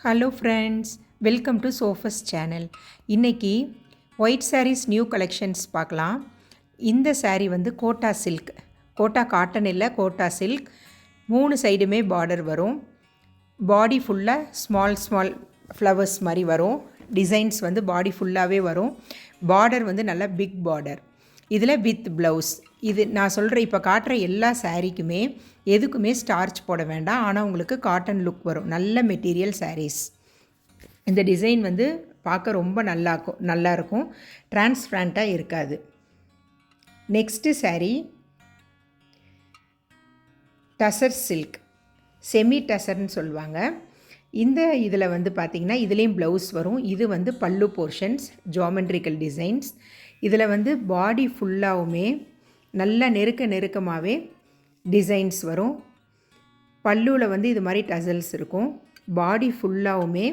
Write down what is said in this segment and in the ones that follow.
Hello friends, welcome to Sophus channel. இன்றைக்கி white saris new collections பார்க்கலாம். இந்த சாரீ வந்து கோட்டா சில்க், கோட்டா காட்டன் இல்லை, கோட்டா சில்க். 3 சைடுமே பார்டர் வரும். பாடி ஃபுல்லாக ஸ்மால் ஃப்ளவர்ஸ் மாதிரி வரும். டிசைன்ஸ் வந்து பாடி ஃபுல்லாகவே வரும். பார்டர் வந்து நல்லா பிக் பார்டர். இதில் வித் ப்ளவுஸ். இது நான் சொல்கிற இப்போ காட்டுற எல்லா சாரீக்குமே எதுக்குமே ஸ்டார்ச் போட வேண்டாம். ஆனால் உங்களுக்கு காட்டன் லுக் வரும். நல்ல மெட்டீரியல் சாரீஸ். இந்த டிசைன் வந்து பார்க்க ரொம்ப நல்லாயிருக்கும். டிரான்ஸ்பரண்ட்டாக இருக்காது. Next sari tussar silk, semi டசர்னு சொல்லுவாங்க. இந்த இதில் வந்து பார்த்திங்கன்னா இதுலேயும் ப்ளவுஸ் வரும். இது வந்து பல்லு போர்ஷன்ஸ், ஜாமெண்ட்ரிக்கல் டிசைன்ஸ். இதில் வந்து பாடி ஃபுல்லாகவுமே நல்லா நெருக்கமாகவே டிசைன்ஸ் வரும். பல்லுவில் வந்து இது மாதிரி டசல்ஸ் இருக்கும். பாடி ஃபுல்லாகவுமே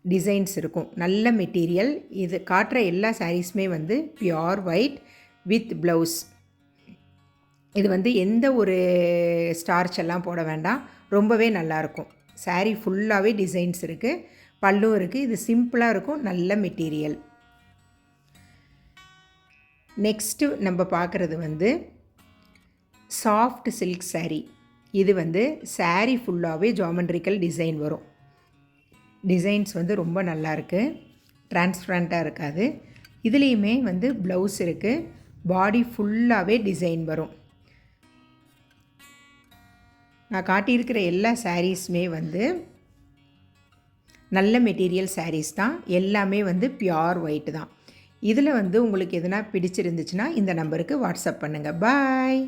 டிசைன்ஸ் இருக்கும். நல்ல மெட்டீரியல். இது காட்டுற எல்லா சாரீஸுமே வந்து பியோர் ஒயிட் வித் ப்ளவுஸ். இது வந்து எந்த ஒரு ஸ்டார்ச் எல்லாம் போட வேண்டாம். ரொம்பவே நல்லாயிருக்கும். சாரீ ஃபுல்லாகவே டிசைன்ஸ் இருக்குது, பல்லும் இருக்குது. இது சிம்பிளாக இருக்கும். நல்ல மெட்டீரியல். நெக்ஸ்ட்டு நம்ம பார்க்குறது வந்து சாஃப்ட் சில்க் சாரீ. இது வந்து சாரீ ஃபுல்லாகவே ஜாமெண்ட்ரிக்கல் டிசைன் வரும். டிசைன்ஸ் வந்து ரொம்ப நல்லாயிருக்கு. டிரான்ஸ்பரண்ட்டாக இருக்காது. இதுலேயுமே வந்து ப்ளவுஸ் இருக்குது. பாடி ஃபுல்லாகவே டிசைன் வரும். நான் காட்டியிருக்கிற எல்லா சாரீஸுமே வந்து நல்ல மெட்டீரியல் சாரீஸ் தான். எல்லாமே வந்து பியோர் ஒயிட் தான். இதில் வந்து உங்களுக்கு எதனா பிடிச்சிருந்துச்சுன்னா இந்த நம்பருக்கு வாட்ஸ்அப் பண்ணுங்கள். பாய்.